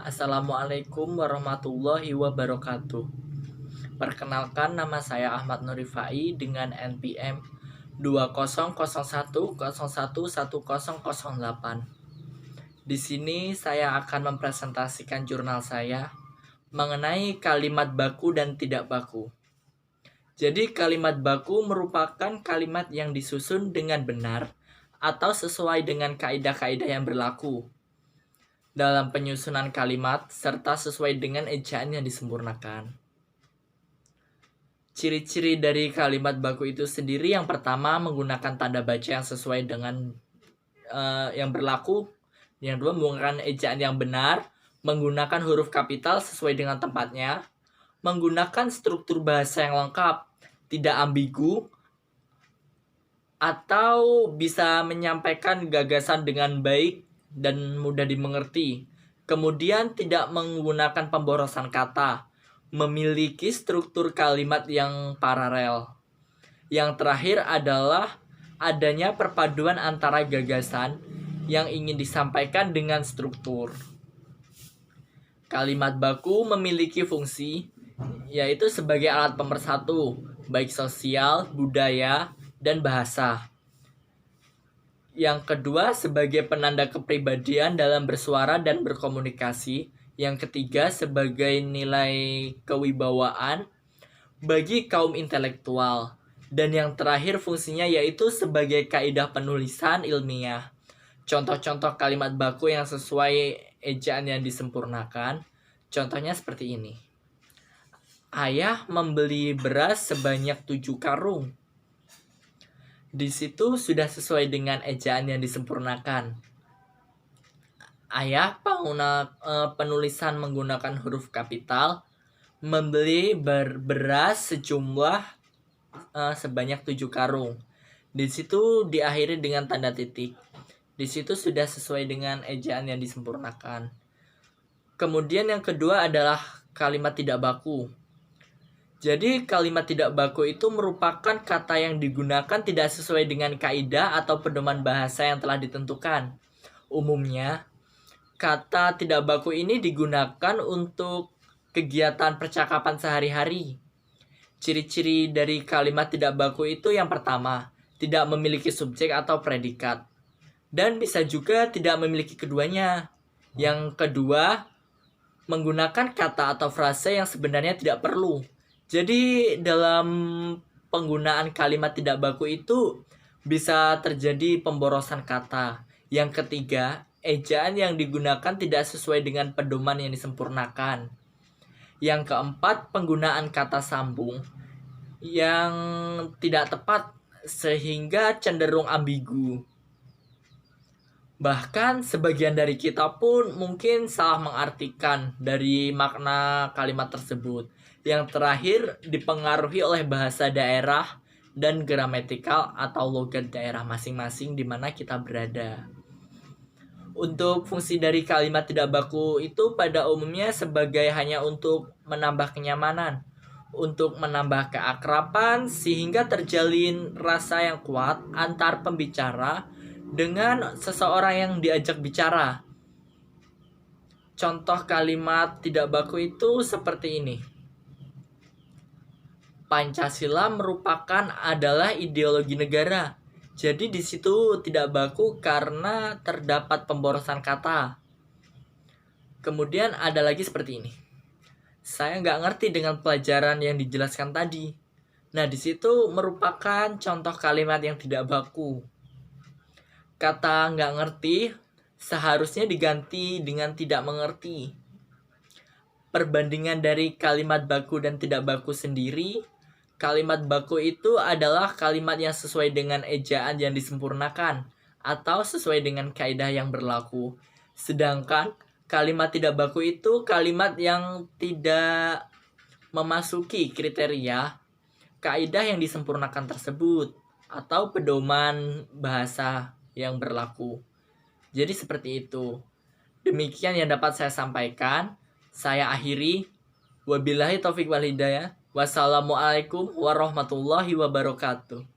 Assalamualaikum warahmatullahi wabarakatuh. Perkenalkan, nama saya Ahmad Nurifai dengan NPM 2001011008. Di sini saya akan mempresentasikan jurnal saya mengenai kalimat baku dan tidak baku. Jadi kalimat baku merupakan kalimat yang disusun dengan benar atau sesuai dengan kaidah-kaidah yang berlaku dalam penyusunan kalimat serta sesuai dengan ejaan yang disempurnakan. Ciri-ciri dari kalimat baku itu sendiri, yang pertama menggunakan tanda baca yang sesuai dengan yang berlaku. Yang kedua, menggunakan ejaan yang benar, menggunakan huruf kapital sesuai dengan tempatnya, menggunakan struktur bahasa yang lengkap, tidak ambigu, atau bisa menyampaikan gagasan dengan baik dan mudah dimengerti. Kemudian tidak menggunakan pemborosan kata, memiliki struktur kalimat yang paralel. Yang terakhir adalah adanya perpaduan antara gagasan yang ingin disampaikan dengan struktur. Kalimat baku memiliki fungsi, yaitu sebagai alat pemersatu, baik sosial, budaya, dan bahasa. Yang kedua, sebagai penanda kepribadian dalam bersuara dan berkomunikasi. Yang ketiga, sebagai nilai kewibawaan bagi kaum intelektual. Dan yang terakhir, fungsinya yaitu sebagai kaidah penulisan ilmiah. Contoh-contoh kalimat baku yang sesuai ejaan yang disempurnakan, contohnya seperti ini. Ayah membeli beras sebanyak 7 karung. Di situ sudah sesuai dengan ejaan yang disempurnakan. Ayah penulisan menggunakan huruf kapital, membeli beras sejumlah sebanyak 7 karung. Di situ diakhiri dengan tanda titik. Di situ sudah sesuai dengan ejaan yang disempurnakan. Kemudian yang kedua adalah kalimat tidak baku. Jadi kalimat tidak baku itu merupakan kata yang digunakan tidak sesuai dengan kaidah atau pedoman bahasa yang telah ditentukan. Umumnya, kata tidak baku ini digunakan untuk kegiatan percakapan sehari-hari. Ciri-ciri dari kalimat tidak baku itu, yang pertama, tidak memiliki subjek atau predikat. Dan bisa juga tidak memiliki keduanya. Yang kedua, menggunakan kata atau frase yang sebenarnya tidak perlu. Jadi dalam penggunaan kalimat tidak baku itu bisa terjadi pemborosan kata. Yang ketiga, ejaan yang digunakan tidak sesuai dengan pedoman yang disempurnakan. Yang keempat, penggunaan kata sambung yang tidak tepat sehingga cenderung ambigu. Bahkan sebagian dari kita pun mungkin salah mengartikan dari makna kalimat tersebut. Yang terakhir, dipengaruhi oleh bahasa daerah dan gramatikal atau logat daerah masing-masing di mana kita berada. Untuk fungsi dari kalimat tidak baku itu pada umumnya sebagai hanya untuk menambah kenyamanan, untuk menambah keakraban sehingga terjalin rasa yang kuat antar pembicara dengan seseorang yang diajak bicara. Contoh kalimat tidak baku itu seperti ini. Pancasila merupakan adalah ideologi negara. Jadi di situ tidak baku karena terdapat pemborosan kata. Kemudian ada lagi seperti ini. Saya nggak ngerti dengan pelajaran yang dijelaskan tadi. Nah, di situ merupakan contoh kalimat yang tidak baku. Kata nggak ngerti seharusnya diganti dengan tidak mengerti. Perbandingan dari kalimat baku dan tidak baku sendiri, kalimat baku itu adalah kalimat yang sesuai dengan ejaan yang disempurnakan atau sesuai dengan kaidah yang berlaku. Sedangkan kalimat tidak baku itu kalimat yang tidak memasuki kriteria kaidah yang disempurnakan tersebut atau pedoman bahasa yang berlaku. Jadi seperti itu. Demikian yang dapat saya sampaikan. Saya akhiri. Wabillahi taufiq wal hidayah. Wassalamualaikum warahmatullahi wabarakatuh.